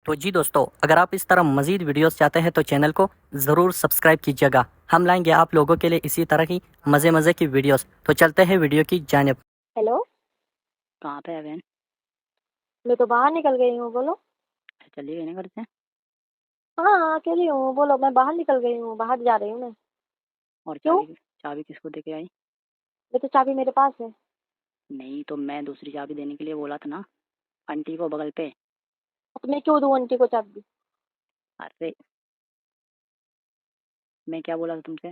तो जी दोस्तों, अगर आप इस तरह मज़ीद वीडियोस चाहते हैं तो चैनल को ज़रूर सब्सक्राइब कीजिएगा। हम लाएंगे आप लोगों के लिए इसी तरह की मज़े मज़े की वीडियोस। तो चलते हैं वीडियो की जानिब। हेलो। कहाँ पे है बहन? मैं तो बाहर निकल गई हूँ, बोलो। चली गई ना घर से? हाँ, अकेली हूँ, बोलो। मैं बाहर निकल गई हूँ, बाहर जा रही हूँ मैं। और क्यों? चाबी चाबी किसको दे के आई? ये तो चाबी मेरे पास है। नहीं तो मैं दूसरी चाबी देने के लिए बोला था ना, आंटी को बगल पे। अब मैं क्यों दूँ आंटी को चाबी? अरे मैं क्या बोला था तुमसे?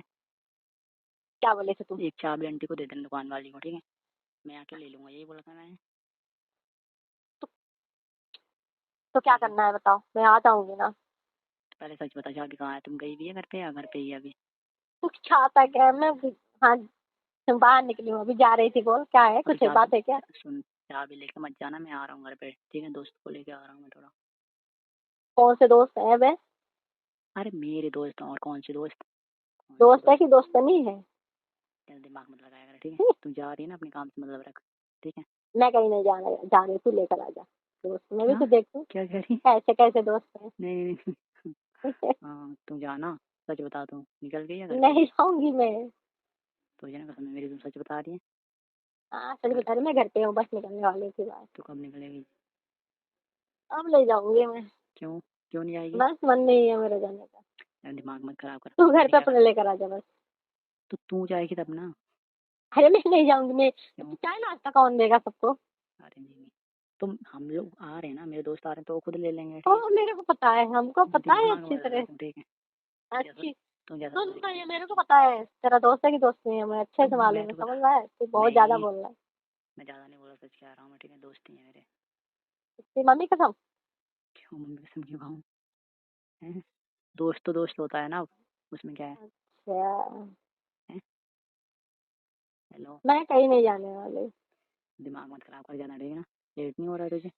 क्या बोले थे तुम? एक चाबी आंटी को दे देना, दुकान वाली को, ठीक है? मैं आके ले लूंगा, यही बोला था मैंने। तो क्या हेलो, करना है बताओ, मैं आ जाऊंगी ना। तो पहले सच बता, चाबी कहाँ है? तुम गई भी है घर पे या घर पे ही है अभी? तू चाहता क्या है? मैं हाँ, बाहर निकली हूँ, अभी जा रही थी। बोल, क्या है? और तो कुछ है, बात है क्या? सुन, चाबी लेके मत जाना, मैं आ रहा हूँ घर पे, ठीक है? दोस्त को लेके आ रहा हूँ मैं थोड़ा। कौन से दोस्त है वे? अरे मेरे दोस्त हैं, और कौन से दोस्त? कौन से दोस्त है दोस्त? कि दोस्त नहीं है? तेरा दिमाग मत लगाया कर, ठीक है? तू जा रही है ना, अपने काम से मतलब रख, ठीक है? मैं कहीं नहीं जा रही, तू लेकर आ जा दोस्त। मैं भी क्या? तो देखूं क्या कह रही? कैसे कैसे दोस्त हैं। नहीं नहीं नहीं। हाँ तू जाना, सच बता, तू निकल गई है घर पे? नहीं जाऊंगी मैं। तुझे ना कसम है मेरी, तुम सच बता रही है? हाँ, सच घर बता रही, मैं घर पे हूँ, बस निकलने वाली थी बात। तो कब निकलेगी? अब ले जाऊंगी मैं। क्यों? क्यों नहीं आएगी? बस मन नहीं है मेरा जाने का। यार दिमाग मत खराब कर, तू घर मैंने पे क्या कहा? अपने लेकर आ जा बस। तो तू जाएगी तब ना। अरे मैं नहीं जाऊंगी मैं। क्यों? चाय नाश्ता कौन देगा सबको? अरे नहीं नहीं, तुम हम लोग आ रहे हैं ना, मेरे दोस्त आ रहे हैं तो वो खुद ले लेंगे, ओ, ठीक है? मेरे को पता है, हमको पता है दिमाग अच्छी मत लगा तरह। तू, ठीक है? तू जैसा अच्छी। तू जैसा सुन सोच ना, रही ये है। मेरे को पता है तेरा दोस्त है कि दोस्त नहीं है, मैं अच्छे से मैं मालूम है, तो समझ बता, रहा है? तू बहुत ज्यादा नहीं बोल रहा है। मैं ज़्यादा नहीं बोला, सच कह रहा हूँ मैं, ठीक है? दोस्ती है मेरे। तेरी मम्मी कसम। क्यों मम्मी कसम क्यों खाऊं? हैं? दोस्त तो दोस्त होता है ना, उसमें क्या है? अच्छा। हैं? हेलो, मैं कहीं नहीं जाने वाली। दिमाग मत खराब कर, जाना, ठीक है ना? लेट नहीं हो रहा है तुझे?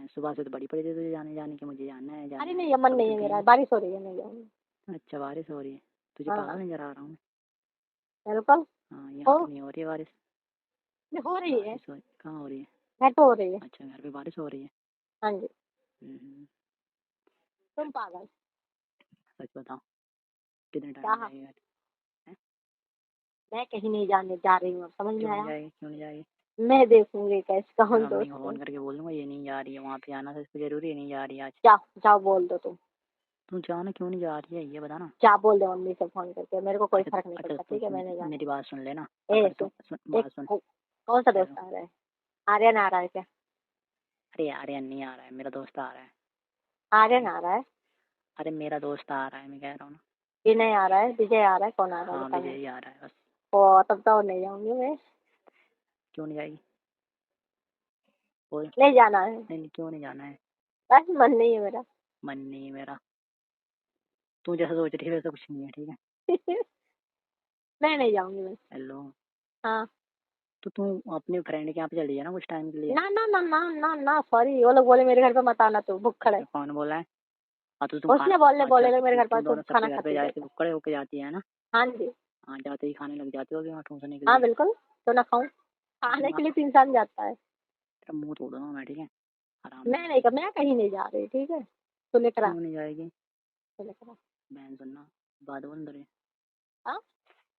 सुबह से तो बड़ी पड़ी थी तुझे जाने जाने की, मुझे जाना है अरे जाना है, नहीं, मन अभी नहीं तो है गई मेरा, नहीं। बारिश हो रही है, नहीं जाऊंगी। अच्छा बारिश हो रही है? तुझे हाँ, पागल नजर आ रहा हूँ मैं? बिल्कुल। हाँ यहाँ हो तो नहीं हो रही है बारिश। हो रही है। बारिश हो, कहाँ हो रही है? घर पे हो रही है। अच्छा घर पे बारिश हो रही है। हाँ जी। हम्म, तुम पागल। सच बताओ, कितने टाइम क्या? में हाँ, जाएगी घर? हैं? मैं कहीं नहीं जाने जा रही हूँ, अब समझ में क्यों नहीं आया? जाएगी, क्यों नहीं जाएगी? मैं देखूंगी कैसे, मैं कौन मम्मी दोस्त को है। फोन करके बोल दूंगा ये नहीं जा रही है, वहाँ पे आना था इसको, जरूरी है नहीं जा रही है आज। जाओ जाओ, बोल दो तुम। तू जाना, क्यों नहीं जा रही है ये बता ना। जा, बोल दो मम्मी से फोन करके, मेरे को कोई अच्छा फर्क नहीं अच्छा, पड़ता, सुन ठीक है? सुन मैंने जाना मेरी बात सुन लेना। है। ए अगर सुन। सुन एक बात सुन। कौन सा हेलो, दोस्त आ रहा है? आर्यन आ रहा है क्या? अरे यार यार नहीं आ रहा है, मेरा दोस्त आ रहा है। आर्यन आ रहा है? अरे मेरा दोस्त आ रहा है, मैं कह रहा हूँ ना। विनय आ रहा है? विजय आ रहा है? कौन आ रहा है हाँ बता विजय मेरे ही आ रहा है बस। को। ओ, तब तो नहीं जाऊंगी मैं। क्यों नहीं जाएगी? बोल। नहीं जाना है। नहीं नहीं, क्यों नहीं जाना है? बस मन नहीं है मेरा। मन नहीं है मेरा? तू जैसा सोच रही है वैसा कुछ नहीं है, ठीक है? मैं नहीं जाऊंगी मैं। हेलो, हाँ। तो तू अपने फ्रेंड के यहाँ पे चली है ना कुछ टाइम के लिए? ना ना ना ना ना ना, सॉरी, वो लोग बोले मेरे घर पे मत आना, तू भुक्खड़ है। अच्छा कौन बोला है? हाँ तो तुम उसने बोलने अच्छा बोले तो मेरे घर पर तुम तू दोनों खाना सबके घर पे खाती जाते रहेगा। भुक्कड़ होके जाती है ना? हाँ जी। हाँ जाते ही खाने लग जाते हो वहाँ ठूसने के हाँ लिए। बिल्कुल। तो ना खाऊं? खाने के दिमाग, लिए तो इंसान जाता है। तेरा मुंह तोड़ दूंगा मैं, ठीक है? आराम से मैं नहीं, जाएगी। मैं कहीं नहीं जा रही, ठीक है? तू लेकर आ। क्यों नहीं जाएगी? तू लेकर आ। बहन सुनना, बात बोल तेरे, हाँ।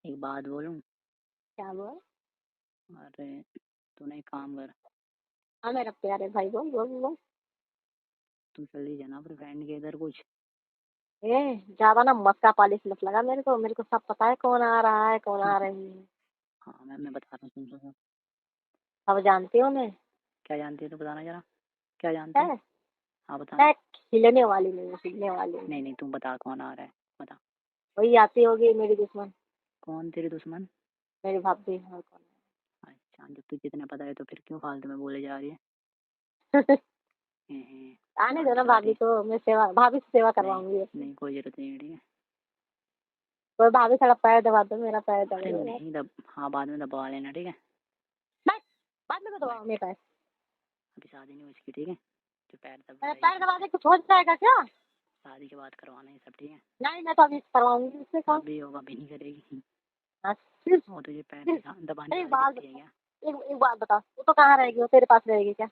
एक बात बोलूं? क्या बोल? अरे तूने एक काम कर, हाँ मेरा प्यारे भाई, बोल बोल बोल। तू चली जाना अपने फ्रेंड के इधर कुछ। ए, ज्यादा ना मस्का पॉलिश मत लगा मेरे को सब पता है कौन आ रहा है, कौन आ रही है। हाँ मैं बता रहा हूँ, सुन सुन सुन। सब जानती हूँ मैं। क्या जानती है तू, बताना जरा, क्या जानती है? है। हाँ बताना। मैं खिलने वाली नहीं हूँ, खिलने वाली नहीं। नहीं नहीं तू बता कौन आ रहा है, बता। वही आती होगी, मेरी दुश्मन। कौन तेरी दुश्मन? मेरी भाभी, और कौन अच्छा जब तुझे इतना पता है तो फिर क्यों फालतू में बोले जा रही है? है? आने दिमाग दो नहीं ना लगा भाभी रही? को, मैं सेवा, भाभी से सेवा नहीं करवाऊंगी अपनी। नहीं, कोई जरूरत नहीं है, ठीक है? कोई भाभी थोड़ा पैर दबा दो, मेरा पैर दबा अरे दो यार। नहीं दब, हाँ बाद में दबा लेना, ठीक है? बस, बाद में तो बाय। दबाओ मेरा पैर। अभी शादी नहीं हुई इसकी, ठीक है? जो पैर मेरा दबाएगी पैर दबा मुझसे। दे कुछ हो जाएगा क्या? शादी के बाद करवाना है सब, ठीक है? नहीं, मैं तो अभी करवाऊंगी उससे काम। अभी होगा, अभी नहीं करेगी। हाँ, सिर्फ वो तुझे पैर सिर्फ दबाने एक वाली बात दिखती है बता। क्या? एक बात बता, वो तो कहाँ रहेगी? वो तेरे पास रहेगी क्या?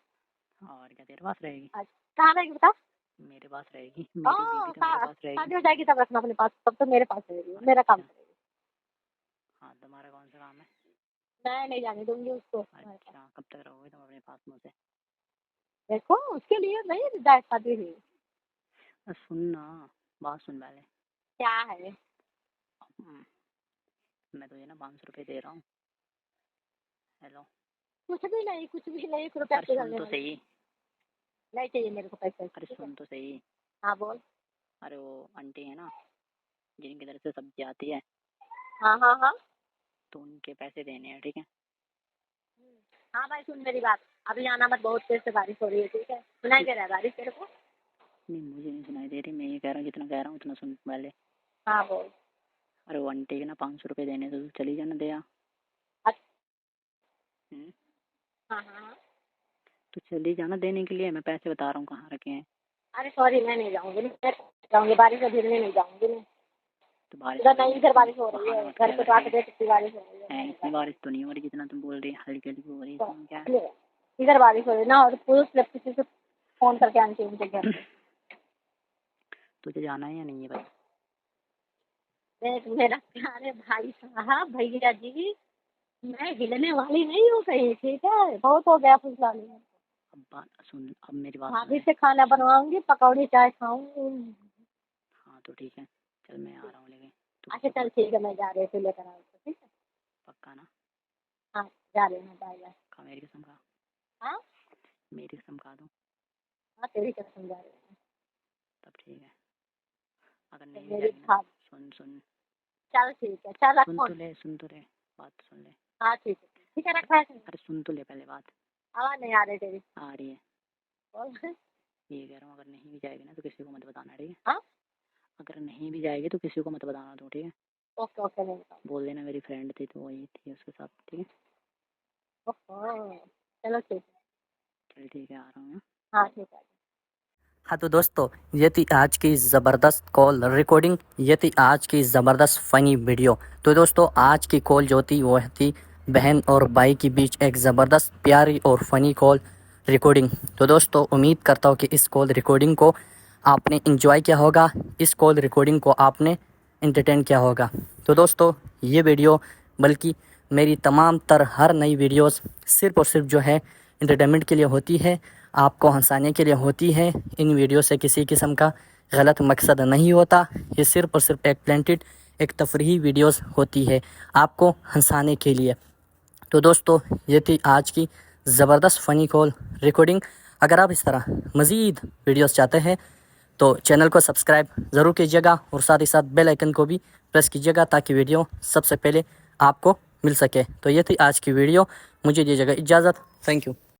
और क्या तेरे पास रहेगी? कहाँ रहेगी बता? मेरे पास रहेगी, मेरी बीवी तो मेरे पास शादी रहेगी। हो जाएगी तब रखना अपने पास, तब तो मेरे पास रहेगी, मेरा काम अच्छा। करेगी। हाँ, तुम्हारा कौन सा काम है? मैं नहीं जाने दूंगी उसको। अच्छा, कब तक रहोगे तुम अपने पास मुझसे? देखो उसके लिए नहीं जाए शादी हुई। सुन ना, बात सुन पहले। क्या है? मैं तुझे ना 500 रुपये दे रहा हूँ। हेलो। कुछ भी नहीं, कुछ भी नहीं, रुपया अरे आपके सुन घर तो में सही। नहीं चाहिए मेरे को पैसे, अरे ठीक है? सुन तो सही। हाँ बोल। अरे वो आंटी है ना, जिनकी तरफ से सब्जी आती है, हाँ हाँ हाँ तो उनके पैसे देने हैं, ठीक है? हाँ भाई सुन मेरी बात, अभी आना मत, बहुत तेज से बारिश हो रही है, ठीक है? सुनाई दे रहा है बारिश तेरे को? नहीं, मुझे नहीं सुनाई दे रही, मैं ये कह रहा हूँ, जितना कह रहा हूँ उतना सुन पहले। हाँ बोल। अरे वो आंटी के ना 500 रुपये देने, तो तू चली जाना दे आ। अच्छा। हम्म, हाँ हाँ हाँ। तो चली जाना देने के लिए, मैं पैसे बता रहा हूँ कहाँ रखे हैं। अरे सॉरी, मैं नहीं जाऊंगी, मैं जाऊंगी बारिश में भीगने नहीं जाऊंगी मैं। तो बारिश इधर हो रही नहीं, है इधर तो बारिश हो रही बहाना है, मत घर किया पे कर, तो ठीक आके है? देख कितनी बारिश हो रही है, इतनी बारिश तो नहीं हो रही जितना तुम बोल रही, हल्की हल्की हो रही है, इसमें क्या है? इधर बारिश हो रही है ना, और पुलिस ने किसी से फोन करके आनी चाहिए उनके घर पे। तुझे जाना है या नहीं है भाई? देख मेरा प्यारे भाई साहब, भैया जी, मैं हिलने वाली नहीं हूँ कहीं, ठीक है? बहुत हो गया फुसलाने में। अब बात सुन, अब मेरी बात सुन भाभी ले। से खाना सुन। बनवाऊंगी, पकौड़ी चाय खाऊंगी। हाँ तो ठीक है, चल मैं आ रहा हूँ लेके। तू अच्छा किसी को चल मत। ठीक है, मैं जा रही हूँ, लेकर आओ, ठीक है? पक्का ना? हाँ जा रही हूँ, बाय बाय। खा मेरी कसम खा। हाँ मेरी कसम खा दूँ? हाँ तेरी कसम जा रही हूँ। तब ठीक है, अगर तो नहीं भी मेरी जाएगी ना। खा। सुन सुन। चल ठीक है, चल रख सुन फोन। तो ले, सुन तो ले, बात तो सुन ले। हाँ ठीक है, रखा है। अरे सुन तो ले पहले बात। आवाज नहीं आ रही तेरी। आ रही है। बोल। ये कह रहा हूँ, अगर नहीं भी जाएगी ना तो किसी को मत बताना, ठीक है? हाँ अगर नहीं भी जाएगी तो किसी को मत बताना तू, ठीक है? ओके ओके, नहीं बताऊँ। बोल देना मेरी फ्रेंड थी तो वही थी उसके साथ, ठीक है? ओहो, चलो ठीक है। चल ठीक है, आ रहा हूँ। हाँ ठीक है। हाँ तो दोस्तों, ये थी आज की ज़बरदस्त कॉल रिकॉर्डिंग, ये थी आज की ज़बरदस्त फ़नी वीडियो। तो दोस्तों आज की कॉल जो थी वो थी बहन और भाई के बीच एक ज़बरदस्त प्यारी और फ़नी कॉल रिकॉर्डिंग। तो दोस्तों उम्मीद करता हूँ कि इस कॉल रिकॉर्डिंग को आपने एंजॉय किया होगा, इस कॉल रिकॉर्डिंग को आपने एंटरटेन किया होगा। तो दोस्तों ये वीडियो, बल्कि मेरी तमाम तर हर नई वीडियोस सिर्फ़ और सिर्फ जो है एंटरटेनमेंट के लिए होती है, आपको हंसाने के लिए होती है। इन वीडियो से किसी किस्म का गलत मकसद नहीं होता, ये सिर्फ़ और सिर्फ एक प्लेंटेड एक तफरीही वीडियोस होती है आपको हंसाने के लिए। तो दोस्तों ये थी आज की ज़बरदस्त फ़नी कॉल रिकॉर्डिंग। अगर आप इस तरह मज़ीद वीडियोस चाहते हैं तो चैनल को सब्सक्राइब ज़रूर कीजिएगा और साथ ही साथ बेल आइकन को भी प्रेस कीजिएगा ताकि वीडियो सबसे पहले आपको मिल सके। तो ये थी आज की वीडियो, मुझे दीजिएगा इजाज़त। Thank you.